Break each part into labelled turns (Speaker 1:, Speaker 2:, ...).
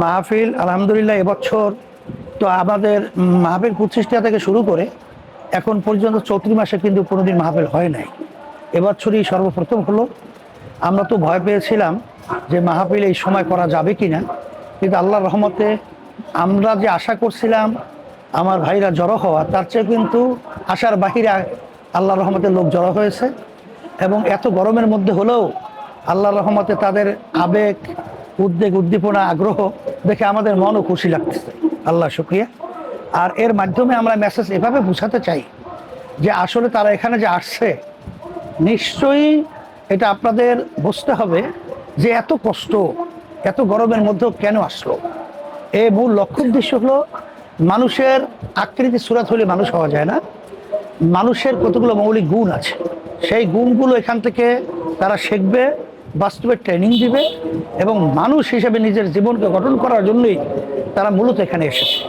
Speaker 1: মাহফিল আলহামদুলিল্লাহ এবছর তো আমাদের মাহফিল প্রতিষ্ঠা থেকে শুরু করে এখন পর্যন্ত চৌত্রিশ মাসে কিন্তু কোনোদিন মাহফিল হয় নাই। এবছরই সর্বপ্রথম হলো। আমরা তো ভয় পেয়েছিলাম যে মাহফিল এই সময় করা যাবে কি না, কিন্তু আল্লাহর রহমতে আমরা যে আশা করছিলাম আমার ভাইরা জড়ো হওয়া, তার চেয়ে কিন্তু আশার বাহিরে আল্লাহর রহমতে লোক জড়ো হয়েছে। এবং এত গরমের মধ্যে হলেও আল্লাহর রহমতে তাদের আবেগ, উদ্বেগ, উদ্দীপনা, আগ্রহ দেখে আমাদের মনও খুশি লাগতেছে। আল্লাহ শুকরিয়া। আর এর মাধ্যমে আমরা মেসেজ এভাবে বোঝাতে চাই যে আসলে তারা এখানে যে আসছে, নিশ্চয়ই এটা আপনাদের বুঝতে হবে যে এত কষ্ট, এত গরমের মধ্যেও কেন আসলো। এই মূল লক্ষ্য উদ্দেশ্য হলো মানুষের আকৃতি সুরাত হলে মানুষ হওয়া যায় না। মানুষের কতগুলো মৌলিক গুণ আছে, সেই গুণগুলো এখান থেকে তারা শিখবে, বাস্তবে ট্রেনিং দিবে এবং মানুষ হিসেবে নিজের জীবনকে গঠন করার জন্যই তারা মূলত এখানে এসেছে।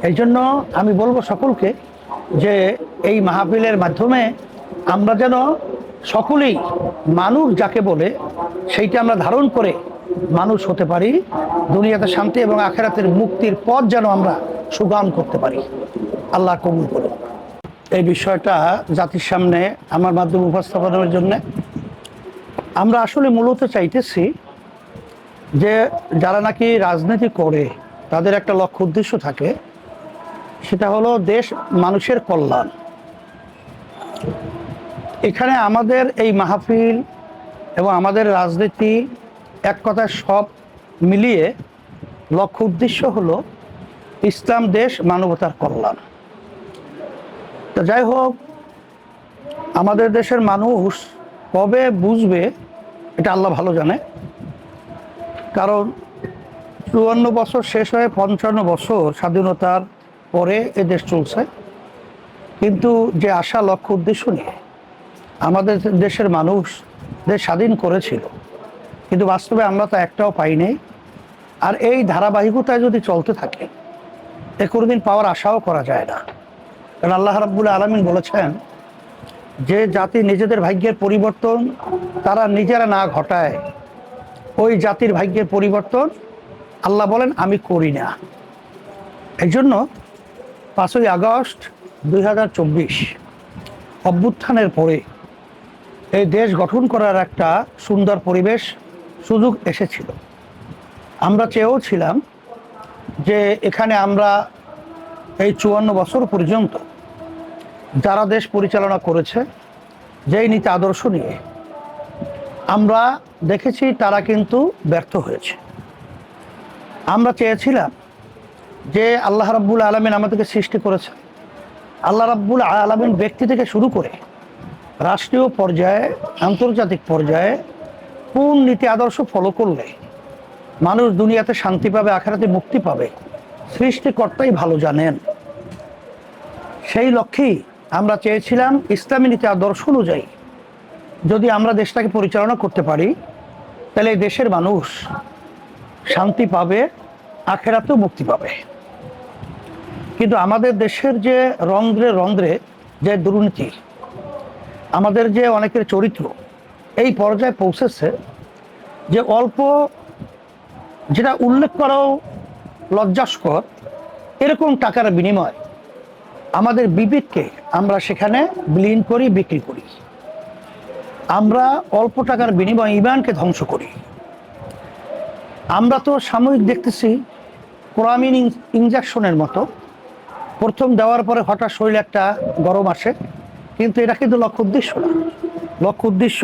Speaker 1: এই জন্য আমি বলবো সকলকে যে এই মাহফিলের মাধ্যমে আমরা যেন সকলেই মানুষ যাকে বলে সেইটা আমরা ধারণ করে মানুষ হতে পারি, দুনিয়াতে শান্তি এবং আখেরাতের মুক্তির পথ যেন আমরা সুগম করতে পারি। আল্লাহ কবুল করুন। এই বিষয়টা জাতির সামনে আমার মাধ্যমে উপস্থাপনের জন্য আমরা আসলে মূলত চাইতেছি যে যারা নাকি রাজনীতি করে তাদের একটা লক্ষ্য উদ্দেশ্য থাকে, সেটা হলো দেশ মানুষের কল্যাণ। এখানে আমাদের এই মাহফিল এবং আমাদের রাজনীতি এক কথায় সব মিলিয়ে লক্ষ্য উদ্দেশ্য হলো ইসলাম, দেশ, মানবতার কল্যাণ। তো যাই হোক, আমাদের দেশের মানুষ কবে বুঝবে এটা আল্লাহ ভালো জানে। কারণ ৫৪ বছর শেষ হয়ে ৫৫ বছর স্বাধীনতার পরে এ দেশ চলছে, কিন্তু যে আশা লক্ষ্য উদ্দেশ্য নিয়ে আমাদের দেশের মানুষ দেশ স্বাধীন করেছিল, কিন্তু বাস্তবে আমরা তো একটাও পাই নাই। আর এই ধারাবাহিকতায় যদি চলতে থাকে এ কোনোদিন পাওয়ার আশাও করা যায় না। কারণ আল্লাহ রাব্বুল আলামিন বলেছেন যে জাতি নিজেদের ভাগ্যের পরিবর্তন তারা নিজেরা না ঘটায়, ওই জাতির ভাগ্যের পরিবর্তন আল্লাহ বলেন আমি করি না। এই জন্য ৫ই আগস্ট ২০২৪ অভ্যুত্থানের পরে এই দেশ গঠন করার একটা সুন্দর পরিবেশ, সুযোগ এসেছিল। আমরা চেয়েও ছিলাম যে এখানে আমরা এই ৫৪ বছর পর্যন্ত যারা দেশ পরিচালনা করেছে, যেই নীতি আদর্শ নিয়ে আমরা দেখেছি তারা কিন্তু ব্যর্থ হয়েছে। আমরা চেয়েছিলাম যে আল্লাহ রাব্বুল আলামিন আমাদেরকে সৃষ্টি করেছে, আল্লাহ রাব্বুল আলামিন ব্যক্তি থেকে শুরু করে রাষ্ট্রীয় পর্যায়ে, আন্তর্জাতিক পর্যায়ে কোন নীতি আদর্শ ফলো করলে মানুষ দুনিয়াতে শান্তি পাবে, আখিরাতে মুক্তি পাবে, সৃষ্টিকর্তাই ভালো জানেন। সেই লক্ষ্যেই আমরা চেয়েছিলাম ইসলামী নীতি আদর্শ অনুযায়ী যদি আমরা দেশটাকে পরিচালনা করতে পারি, তাহলে এই দেশের মানুষ শান্তি পাবে, আখিরাতেও মুক্তি পাবে। কিন্তু আমাদের দেশের যে রন্ধ্রে রন্ধ্রে যে দুর্নীতি, আমাদের যে অনেকের চরিত্র এই পর্যায়ে পৌঁছেছে যে অল্প, যেটা উল্লেখ করাও লজ্জাস্কর, এরকম টাকার বিনিময় আমাদের বিবেককে আমরা সেখানে বিলীন করি, বিক্রি করি। আমরা অল্প টাকার বিনিময়ে ঈমানকে ধ্বংস করি। আমরা তো সাময়িক দেখতেছি কোরামিন ইনজেকশনের মতো, প্রথম দেওয়ার পরে হঠাৎ শরীরে একটা গরম আসে, কিন্তু এটা কিন্তু লক্ষ্য উদ্দেশ্য না। লক্ষ্য উদ্দেশ্য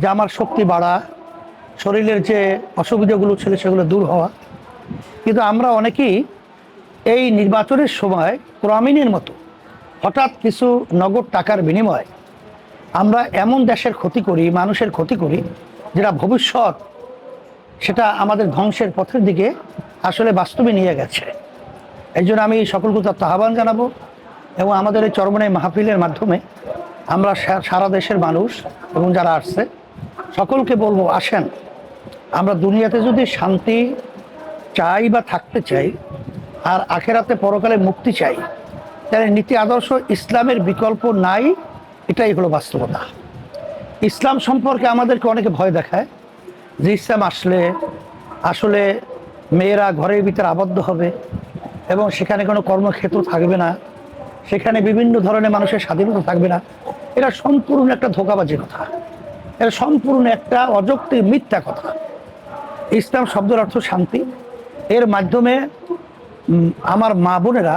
Speaker 1: যে আমার শক্তি বাড়া, শরীরের যে অসুবিধাগুলো ছিল সেগুলো দূর হওয়া। কিন্তু আমরা অনেকেই এই নির্বাচনের সময় কোরামিনের মতো হঠাৎ কিছু নগদ টাকার বিনিময়ে আমরা এমন দেশের ক্ষতি করি, মানুষের ক্ষতি করি, যেটা ভবিষ্যৎ সেটা আমাদের ধ্বংসের পথের দিকে আসলে বাস্তবে নিয়ে গেছে। এই জন্য আমি সকলকে আহ্বান জানাবো এবং আমাদের এই চরমনাই মাহফিলের মাধ্যমে আমরা সারা দেশের মানুষ এবং যারা আসছে সকলকে বলবো, আসেন আমরা দুনিয়াতে যদি শান্তি চাই বা থাকতে চাই আর আখেরাতে পরকালে মুক্তি চাই, তাহলে নীতি আদর্শ ইসলামের বিকল্প নাই। এটাই হলো বাস্তবতা। ইসলাম সম্পর্কে আমাদেরকে অনেকে ভয় দেখায় যে ইসলাম আসলে আসলে মেয়েরা ঘরের ভিতরে আবদ্ধ হবে এবং সেখানে কোনো কর্মক্ষেত্র থাকবে না, সেখানে বিভিন্ন ধরনের মানুষের স্বাধীনতা থাকবে না। এটা সম্পূর্ণ একটা ধোঁকাবাজি কথা, এটা সম্পূর্ণ একটা অযৌক্তিক মিথ্যা কথা। ইসলাম শব্দের অর্থ শান্তি। এর মাধ্যমে আমার মা বোনেরা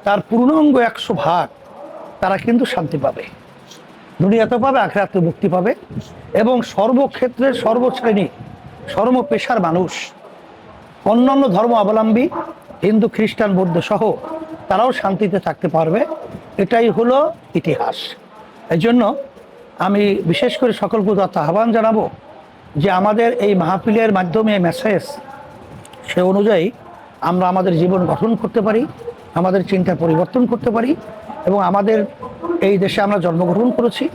Speaker 1: তার পূর্ণাঙ্গ 100% তারা কিন্তু শান্তি পাবে, দুনিয়াতে পাবে, আখিরাতে মুক্তি পাবে। এবং সর্বক্ষেত্রে সর্বশ্রেণী সর্বপেশার মানুষ, অন্যান্য ধর্ম অবলম্বী হিন্দু খ্রিস্টান বৌদ্ধ সহ তারাও শান্তিতে থাকতে পারবে। এটাই হলো ইতিহাস। এই জন্য আমি বিশেষ করে সকলকে আহ্বান জানাবো যে আমাদের এই মাহফিলের মাধ্যমে মেসেজ সে অনুযায়ী আমরা আমাদের জীবন গঠন করতে পারি, আমাদের চিন্তা পরিবর্তন করতে পারি এবং আমাদের এই দেশে আমরা জন্মগ্রহণ করেছি,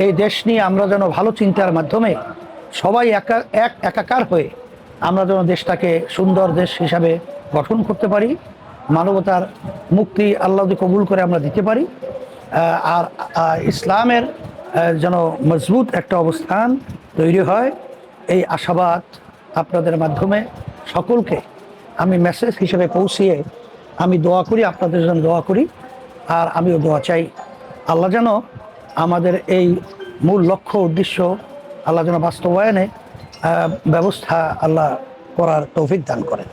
Speaker 1: এই দেশ নিয়ে আমরা যেন ভালো চিন্তার মাধ্যমে সবাই একাকার হয়ে আমরা যেন দেশটাকে সুন্দর দেশ হিসাবে গঠন করতে পারি, মানবতার মুক্তি আল্লাহ যদি কবুল করে আমরা দিতে পারি। আর ইসলামের যেন মজবুত একটা অবস্থান তৈরি হয়, এই আশাবাদ আপনাদের মাধ্যমে সকলকে আমি মেসেজ হিসেবে পৌঁছিয়ে আমি দোয়া করি, আপনাদের জন্য দোয়া করি। আর আমিও দোয়া চাই আল্লাহ যেন আমাদের এই মূল লক্ষ্য উদ্দেশ্য আল্লাহ যেন বাস্তবায়নে ব্যবস্থা আল্লাহ করার তৌফিক দান করেন।